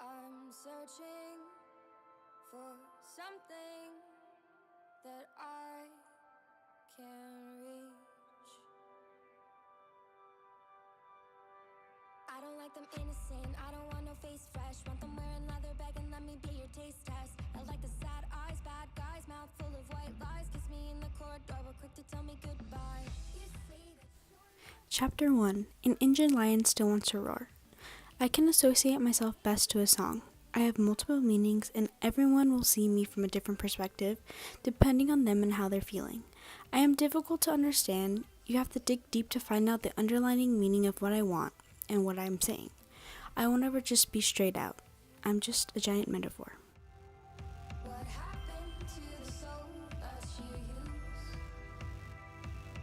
I'm searching for something that I can reach. I don't like them innocent, I don't want no face fresh. Want them wearing leather bag and let me be your taste test. I like the sad eyes, bad guys, mouth full of white lies. Kiss me in the corridor, but quick to tell me goodbye. You say that Chapter 1. An Injun Lion Still Wants to Roar. I can associate myself best to a song. I have multiple meanings, and everyone will see me from a different perspective, depending on them and how they're feeling. I am difficult to understand. You have to dig deep to find out the underlying meaning of what I want and what I'm saying. I won't ever just be straight out. I'm just a giant metaphor. what happened to the soul that you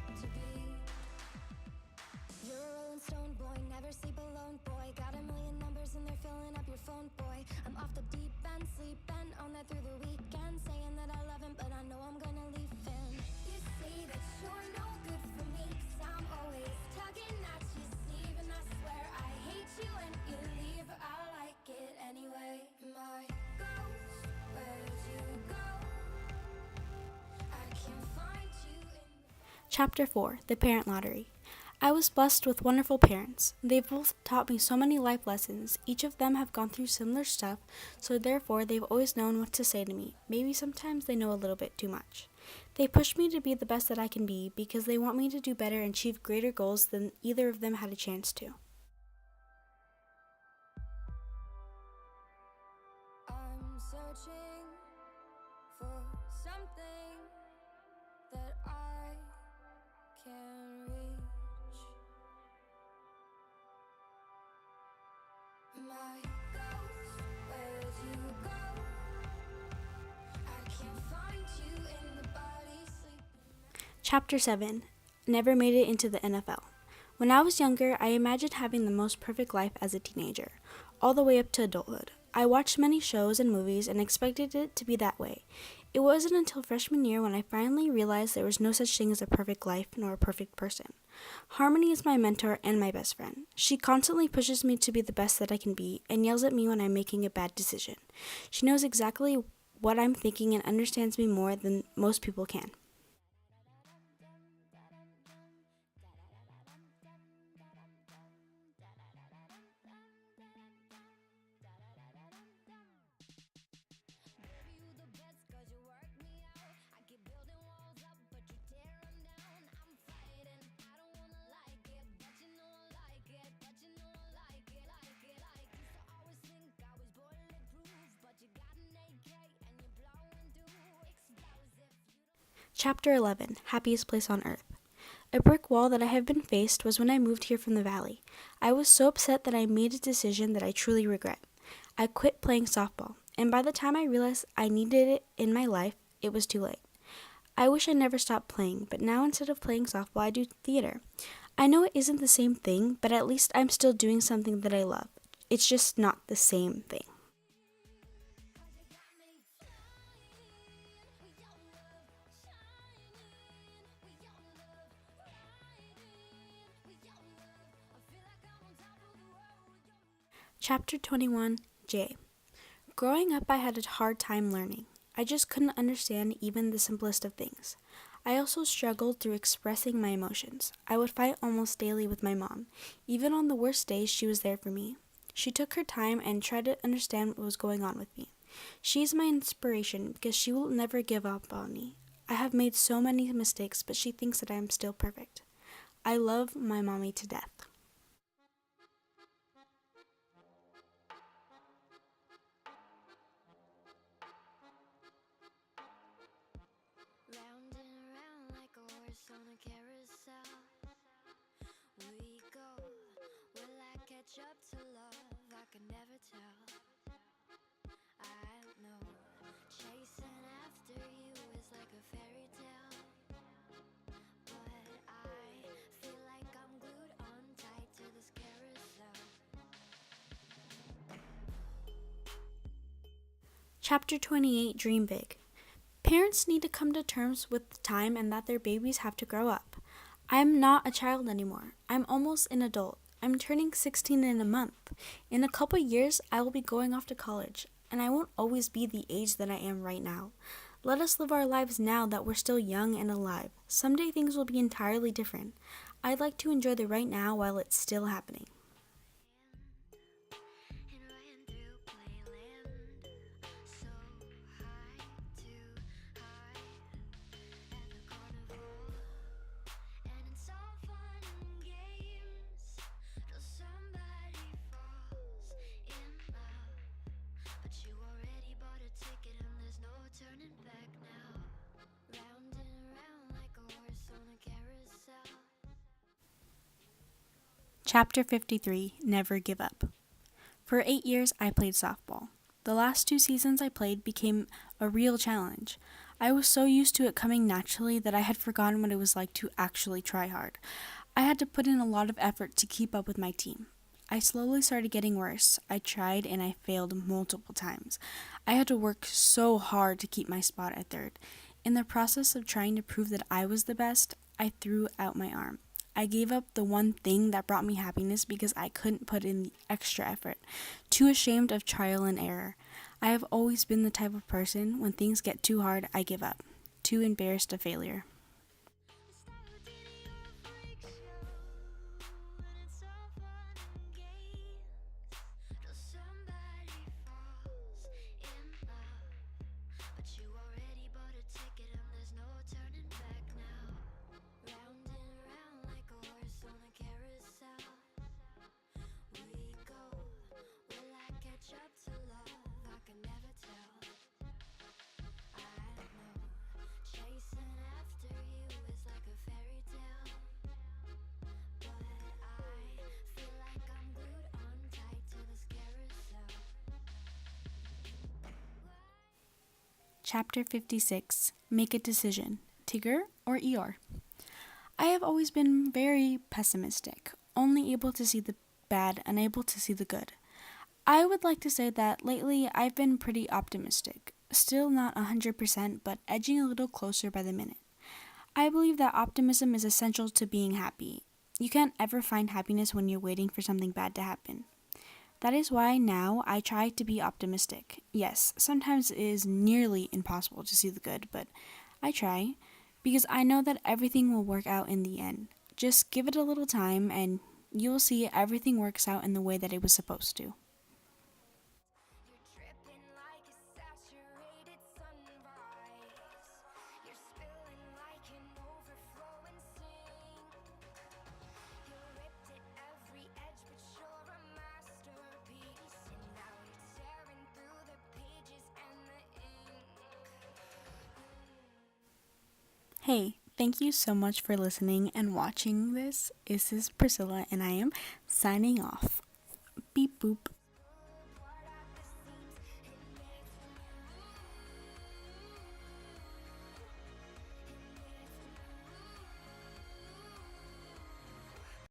used to be? You're a rolling stone boy, never sleep alone boy. Got a million numbers and they're filling up your phone boy. I'm off the deep end, sleeping on that through the weekend. Saying that I love him, but I know I'm gonna leave him. You say that you're no good for me, cause I'm always tugging at your sleeve. And I swear I hate you when you leave, but I like it anyway. My ghost, where'd you go? I can't find you in Chapter 4. The Parent Lottery. I was blessed with wonderful parents. They've both taught me so many life lessons. Each of them have gone through similar stuff, so therefore they've always known what to say to me. Maybe sometimes they know a little bit too much. They push me to be the best that I can be because they want me to do better and achieve greater goals than either of them had a chance to. I'm searching for something that I can reach. My ghost, where'd you go? I can't find you in the body sleeping. Chapter 7. Never made it into the NFL. When I was younger, I imagined having the most perfect life as a teenager, all the way up to adulthood. I watched many shows and movies and expected it to be that way. It wasn't until freshman year when I finally realized there was no such thing as a perfect life nor a perfect person. Harmony is my mentor and my best friend. She constantly pushes me to be the best that I can be and yells at me when I'm making a bad decision. She knows exactly what I'm thinking and understands me more than most people can. Baby, you the best 'cause you work me out. I keep building walls up, but you tear them down. I'm fighting, I don't wanna like it, but you know I like it, but you know I like it, like it, like it. Used to always think I was bulletproof, but you got an AK and you're blowing through explosive. Chapter 11. Happiest Place on Earth. A brick wall that I have been faced was when I moved here from the valley. I was so upset that I made a decision that I truly regret. I quit playing softball, and by the time I realized I needed it in my life, it was too late. I wish I never stopped playing, but now instead of playing softball, I do theater. I know it isn't the same thing, but at least I'm still doing something that I love. It's just not the same thing. Chapter 21. J. Growing up, I had a hard time learning. I just couldn't understand even the simplest of things. I also struggled through expressing my emotions. I would fight almost daily with my mom. Even on the worst days, she was there for me. She took her time and tried to understand what was going on with me. She's my inspiration because she will never give up on me. I have made so many mistakes, but she thinks that I am still perfect. I love my mommy to death. Round and around like a horse on a carousel. We go. Will I catch up to love? I can never tell. I know. Chasing after you is like a fairy tale. But I feel like I'm glued on tight to this carousel. Chapter 28. Dream Big. Parents need to come to terms with the time and that their babies have to grow up. I'm not a child anymore. I'm almost an adult. I'm turning 16 in a month. In a couple years, I will be going off to college, and I won't always be the age that I am right now. Let us live our lives now that we're still young and alive. Someday things will be entirely different. I'd like to enjoy the right now while it's still happening. And ran through playland, so high, too high at the carnival. And it's all fun and games till somebody falls in love. But you already bought a ticket and there's no turning back now. Round and round like a horse on a carousel. Chapter 53, Never Give Up. For 8 years, I played softball. The last 2 seasons I played became a real challenge. I was so used to it coming naturally that I had forgotten what it was like to actually try hard. I had to put in a lot of effort to keep up with my team. I slowly started getting worse. I tried and I failed multiple times. I had to work so hard to keep my spot at third. In the process of trying to prove that I was the best, I threw out my arm. I gave up the one thing that brought me happiness because I couldn't put in the extra effort, too ashamed of trial and error. I have always been the type of person, when things get too hard, I give up, too embarrassed of failure. Chasing after you is like a fairy tale, but I feel like I'm glued on tight to this carousel. Chapter 56, Make a Decision, Tigger or Eeyore? I have always been very pessimistic, only able to see the bad, unable to see the good. I would like to say that lately I've been pretty optimistic. Still not 100%, but edging a little closer by the minute. I believe that optimism is essential to being happy. You can't ever find happiness when you're waiting for something bad to happen. That is why now I try to be optimistic. Yes, sometimes it is nearly impossible to see the good, but I try, because I know that everything will work out in the end. Just give it a little time and you'll see everything works out in the way that it was supposed to. You're dripping like a saturated sunrise. You're spilling like an overflowing sink. You ripped at every edge, but you're a masterpiece. And now you're tearing through the pages and the ink. Hey, thank you so much for listening and watching this. This is Priscilla and I am signing off. Beep boop.